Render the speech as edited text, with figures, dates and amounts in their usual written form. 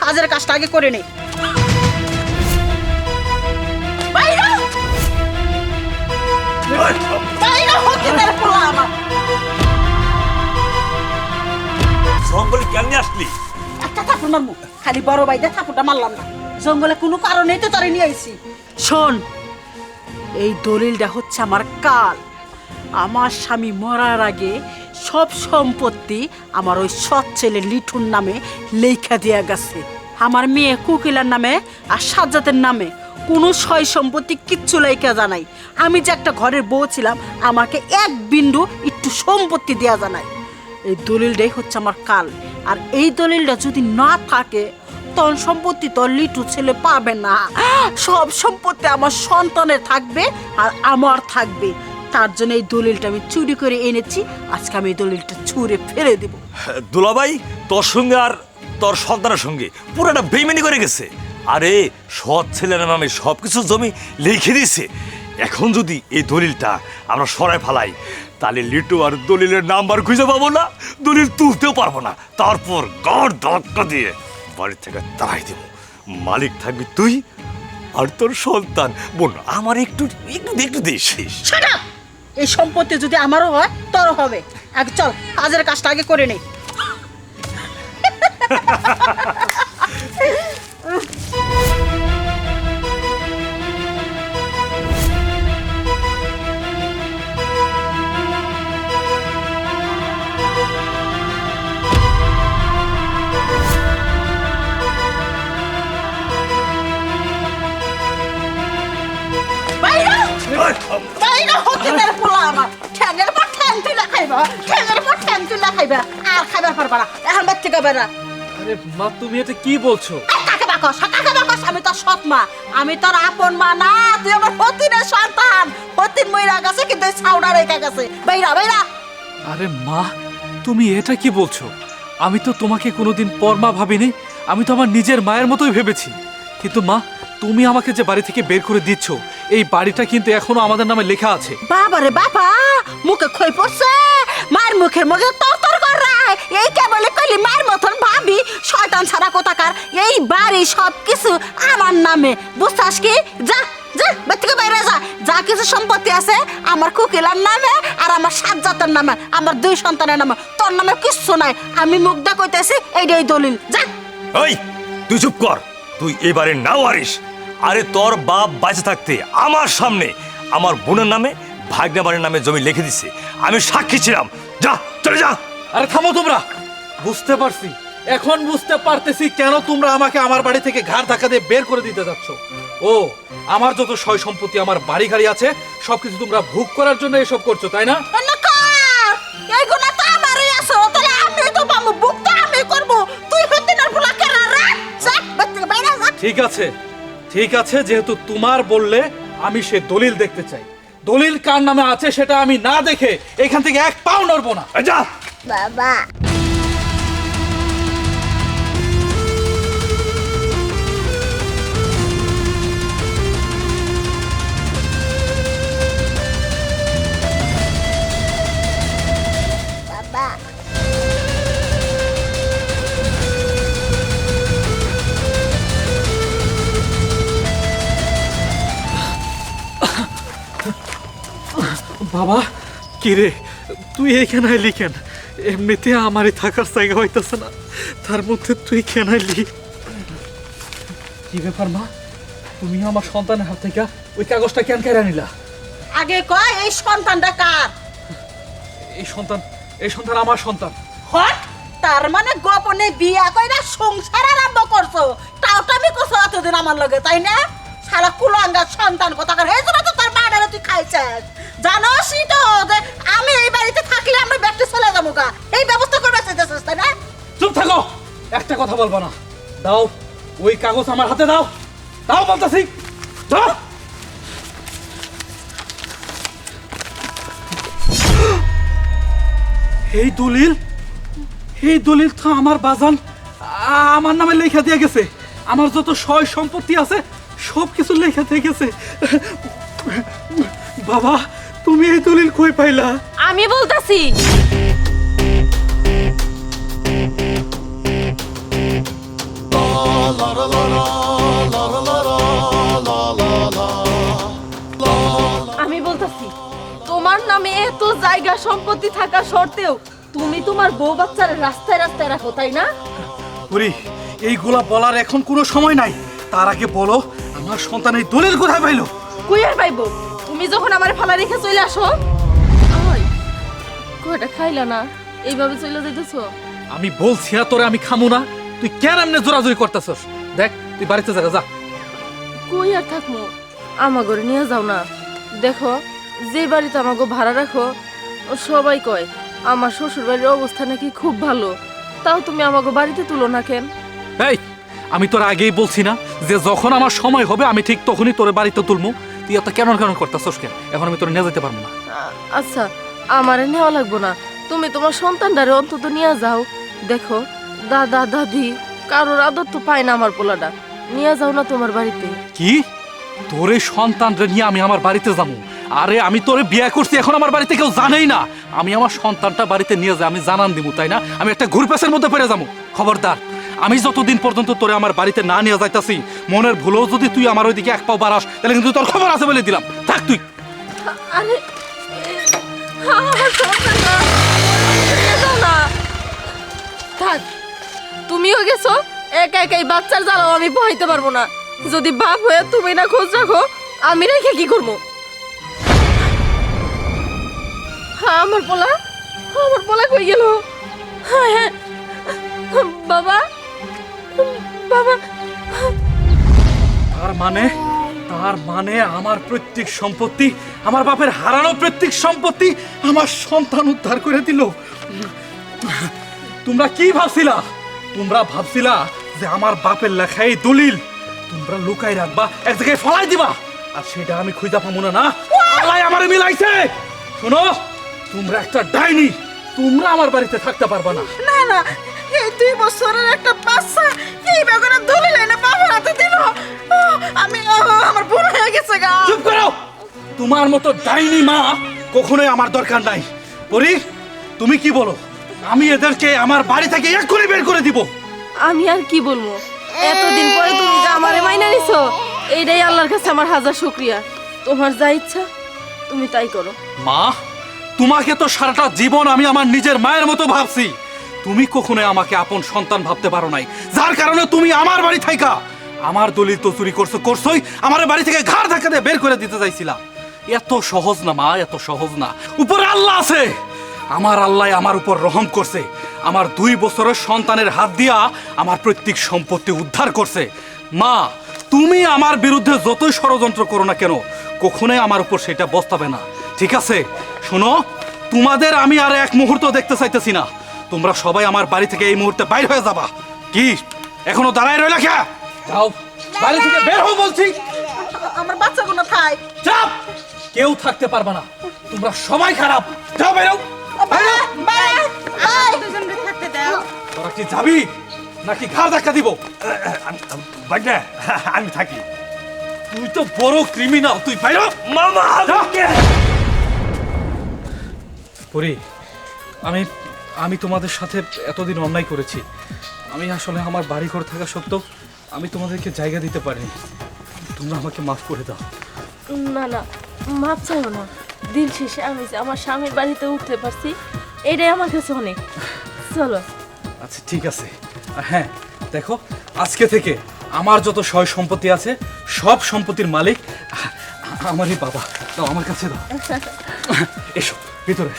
কাজের কাজটা আগে করে নে। বাইরে বাইরে হকিনের পোলা আমার। জঙ্গলে কেমনে আসলি? একটা থাপুর মারমু, খালি বড় ভাইদের থাপুরটা মারলাম না। জঙ্গলে কোনো কারণেই তো তারে নিয়ে আইছি। শোন, এই দলিলটা হচ্ছে আমার কাল। আমার স্বামী মরার আগে সব সম্পত্তি আমার ওই সৎ ছেলে লিঠুর নামে লেখা দেয়া গেছে। আমার মেয়ে কুকিলার নামে আর সাজ্জাতের নামে কোনো সয় সম্পত্তি কিচ্ছু লেখা জানাই। আমি যে একটা ঘরের বউ ছিলাম, আমাকে এক বিন্দু একটু সম্পত্তি দেয়া জানাই। এই দলিলটাই হচ্ছে আমার কাল। আর এই দলিলটা যদি না থাকে, তখন সম্পত্তি তোর লিটু ছেলে পাবে না। সব সম্পত্তি আমার সন্তানের থাকবে আর আমার থাকবে। তার জন্য এই দলিলটা আমি চুরি করে এনেছি। আজকে আমি এই দলিলটা ছুঁড়ে ফেলে দেব। দুলাভাই, তোর সঙ্গে আর তোর সন্তানের সঙ্গে পুরোটা বেইমানি করে গেছে। আরে সৎ ছেলের নামে সবকিছু জমি লিখে দিয়েছে। এখন যদি এই দলিলটা আমরা সরাই ফেলাই, তাহলে লিটু আর দলিলের নাম্বার খুঁজে পাবো না, দলিল তুলতেও পারবো না। তারপর গড় ধাক্কা দিয়ে বাড়ি থেকে তাড়াই দেবো। মালিক থাকবি তুই আর তোর সন্তান। বোন, আমার একটু একটু একটু দিস। Shut up! এই সম্পত্তি যদি আমারও হয়, তোরও হবে। আগে চল, কাজের কাজটা আগে করে নেই। বাইরে হকিনের পোলা আমার। ঠ্যাঙের পর ঠ্যাং তুলে খাইবা, ঠ্যাঙের পর ঠ্যাং তুলে খাইবা, আর খাইবার পারবা না। এখন বাদ থেকে বেরা। আরে মা, তুমি এটা কি বলছো? কাকে বাকস, কাকে বাকস? আমি তোর সৎ মা, আমি তোর আপন মা না। তুই আমার হতিনের সন্তান। হতিন মইরা গেছে, কিন্তু এই ছাউড়া রেখে গেছে। বাইরা বাইরা। আরে মা, তুমি এটা কি বলছো? আমি তো তোমাকে কোনোদিন পরমা ভাবিনি। আমি তো আমার নিজের মায়ের মতোই ভেবেছি। কিন্তু মা, তুমি আমাকে যে বাড়ি থেকে বের করে দিচ্ছ, এই বাড়িটা কিন্তু এখনো আমাদের নামে লেখা আছে। বাবা রে বাবা, মুখে খই পড়ছে। মায়ের মুখের মধ্যে তরতর করে। এই কেবলে কইলি মায়ের মতন ভাবি, শয়তান ছাড়া কোথাকার। এই বাড়ি সবকিছু আমার নামে, বুঝছাস কি? যা যা, বাড়ি থেকে বাইরে যা। যা কিছু সম্পত্তি আছে আমার কুকিলার নামে আর আমার সাজ্জাতের নামে, আমার দুই সন্তানের নামে। তোর নামে কিচ্ছু নাই। আমি মুগ্ধা কইতেছি, এইটাই দলিল। যা। ওই, তুই চুপ কর। তুই এবারে নাও আরিস। আরে তোর বাপ বাঁচে থাকতে আমার সামনে আমার বোনের নামে ভাগ্নে বাড়ির নামে জমি লিখে দিছে। আমি সাক্ষী ছিলাম। যা, চলে যা। আরে থামো তোমরা। বুঝতে পারছি, এখন বুঝতে পারতেছি কেন তোমরা আমাকে আমার বাড়ি থেকে ঘাড় ধাক্কা দিয়ে বের করে দিতে যাচ্ছ। ও, আমার যত সয় সম্পত্তি, আমার বাড়ি গাড়ি আছে, সবকিছু তোমরা ভোগ করার জন্য এসব করছো, তাই না? এই গুণা তো আমারই আছে। তাহলে আমি তো পাবো, বুক তো আমি করবো। তুই হতিনের পোলা কেনা রে? যা, বাড়ি থেকে বাইরে যা। ঠিক আছে, ঠিক আছে, যেহেতু তোমার বললে, আমি সে দলিল দেখতে চাই। দলিল কার নামে আছে সেটা আমি না দেখে এখান থেকে এক পাও নড়বো না। যা। বাবা, বাবা, কি রে, তুই এইখানে আইলি কেন? এমনিতে আমারই থাকার জায়গা হইতেছে না, তার মধ্যে তুই কেন আইলি? কি ব্যাপার মা, তুমি আমার সন্তানের হাত থেকে ওই কাগজটা কেন কেড়ে নিলা? আগে কয় এই সন্তানটা কার? এই সন্তান আমার সন্তান। হট, তার মানে গোপনে বিয়া কইরা সংসার আরম্ভ করছো। টাউটামি করছো এতদিন আমার লগে, তাই না? সারা কুলাঙ্গার সন্তান কোথাকার। এই জন্য তো তার মায়েরা তুই খাইছিস। জানোসই তো যে আমি এই বাড়িতে থাকলে আমরা ব্যক্তি চলে যাবো গা। এই ব্যবস্থা করবে চাইতেছিস, তাই না? চুপ থাকো, একটা কথা বলবো না। দাও ওই কাগজ আমার হাতে, দাও দাও বলতেছি, দাও। এই দলিল তো আমার বাজান আমার নামে লেখা দিয়ে গেছে। আমার যত সয় সম্পত্তি আছে সব কিছু লেখা দিয়ে গেছে। বাবা, তুমি এই দলিল কই পাইলা? আমি বলতাছি। Oh আমি এত জায়গা সম্পত্তি থাকা সত্ত্বেও তুমি তোমার বউ বাচ্চার রাস্তায় রাস্তায় রাখো, তাই না? পরি, এইগুলা বলার এখন কোনো সময় নাই। তার আগে বলো, আমার সন্তান এই দলিল কোথায় পাইলো? কই আর পাইবো? তুমি যখন আমার ফালা রেখে চলে আসো। ওই কয়টা খাইলা না, এইভাবে চলে যাইতেছো? আমি বলছি না তোরে আমি খামু না, তুই কেন এমনি জোরাজুরি করতেছস? দেখ, তুই বাড়িতে যা। কই আর থাকমু, আমা ঘরে নিয়ে যাও না। দেখো, যে বাড়িতে আমাকে ভাড়া রাখো সবাই কয় আমার শ্বশুর বাড়ির অবস্থা নাকি খুব ভালো, তাও তুমি আমাকে বাড়িতে তুলো না কেন? এই, আমি তোর আগেই বলছি না যে যখন আমার সময় হবে আমি ঠিক তখনই তোর বাড়িতে তুলমু। তুই এত কেন করতেছস কেন? এখন আমি তোর নিয়ে যেতে পারবো না। আচ্ছা, আমারে নেওয়া লাগবো না, তুমি তোমার সন্তানটারে অন্তত নিয়ে যাও। দেখো, দাদা দাদি কারোর আদর তো পায় না আমার পোলাটা, নিয়ে যাও না তোমার বাড়িতে। কি? তোরে সন্তানরে নিয়ে আমি আমার বাড়িতে যাবো? আরে আমি তোরে বিয়ে করছি, এখন আমার বাড়িতে কেউ জানেই না। আমি আমার সন্তানটা বাড়িতে নিয়ে যাই, আমি জানান দিব, তাই না? আমি একটা ঘুরপেসের মধ্যে পড়ে যাবো? খবরদার, আমি যতদিন পর্যন্ত তোরে আমার বাড়িতে না নিয়ে যাইতাছি, মনের ভুলেও যদি তুই আমার ওইদিকে এক পাও বাড়াস, তাহলে কিন্তু তোর খবর আছে বলে দিলাম। থাক তুই। আরে আমার সন্তানটা নিয়ে যাও না। থাক, তুমিও গেছো, একা একাই বাচ্চার জ্বালাও আমি বহাইতে পারবো না। যদি বাপ হয়ে তুমি না খোঁজ রাখো, আমি রেখে কি করবো? হ্যাঁ, আমার পোলা কই গেল? হ্যাঁ হ্যাঁ, বাবা বাবা। তার মানে আমার প্রত্যেক সম্পত্তি, আমার বাপের হারানো প্রত্যেক সম্পত্তি আমার সন্তান উদ্ধার করে দিল। তোমরা কি ভাবছিলা? তোমরা ভাবছিলা যে আমার বাপের লেখা এই দলিল তোমরা লুকাই রাখবা, এক জায়গায় ফলাই দিবা, আর সেটা আমি খুঁজা পাবো না। না, আল্লাহ আমারে মিলাইছে। শোনো, তোমরা একটা ডাইনি, তোমরা আমার বাড়িতে থাকতে পারবা না। না না, এই 2 বছরের একটা বাচ্চা এই বেগুনের দলিল এনে বাবার হাতে দিল। আমার ভুল হয়ে গেছে গা। চুপ করো, তোমার মতো ডাইনি মা কখনোই আমার দরকার নাই। পরি, তুমি কি বলো? আমি এদেরকে আমার বাড়ি থেকে এক্ষুনি বের করে দিব। আমি আর কি বলবো, এতদিন পরে তুমি যে আমারে মাইনা নিছো, এইটাই আল্লাহর কাছে আমার হাজার শুকরিয়া। তোমার যা ইচ্ছা তুমি তাই করো। মা, তোমাকে তো সারাটা জীবন আমি আমার নিজের মায়ের মতো ভাবছি। তুমি কখনোই আমাকে আপন সন্তান ভাবতে পারো নাই, যার কারণে তুমি আমার বাড়ি থাইকা আমার দলিল তো চুরি করছোই, আমার বাড়ি থেকে ঘাড় ধাক্কা দিয়ে বের করে দিতে চাইছিলা। এত সহজ না মা, এত সহজ না। উপরে আল্লাহ আছে, আমার আল্লাহ আমার উপর রহম করছে। আমার 2 বছরের সন্তানের হাত দিয়া আমার প্রত্যেক সম্পত্তি উদ্ধার করছে। মা, তুমি আমার বিরুদ্ধে যতই ষড়যন্ত্র করো না কেন, কখনোই আমার উপর সেটা বস্তাবে না, ঠিক আছে? শোনো, তোমাদের আমি আর এক মুহূর্ত দেখতে চাইতেছি না। তোমরা সবাই আমার বাড়ি থেকে এই মুহূর্তে বাইর হয়ে যাবা। কি এখনো দাঁড়ায় রইলা? কে? যাও, বাড়ি থেকে বের হও বলছি। আমার বাচ্চাগুলো খায়। চাপ, কেউ থাকতে পারবে না, তোমরা সবাই খারাপ। যাও, বেরো। থাকতে দাও। তোরা কি যাবি নাকি ঘাড় ধাক্কা দিব? বাগনা, আমি থাকি। তুই তো বড় ক্রিমিনাল, তুই বাইরো। মামা, পরি, আমি তোমাদের সাথে এতদিন অন্যায় করেছি। আমি আসলে আমার বাড়ি ঘর থাকা সত্ত্বেও আমি তোমাদেরকে জায়গা দিতে পারিনি। তোমরা আমাকে মাফ করে দাও। না না, মাপ চাইও না। দিন শেষে আমি যে আমার স্বামীর বাড়িতে উঠতে পারছি, এটাই আমার কাছে অনেক। চলো। আচ্ছা, ঠিক আছে। আর হ্যাঁ, দেখো, আজকে থেকে আমার যত সয় সম্পত্তি আছে সব সম্পত্তির মালিক আমারই বাবা। দাও, আমার কাছে দাও। এসো ভিতরে।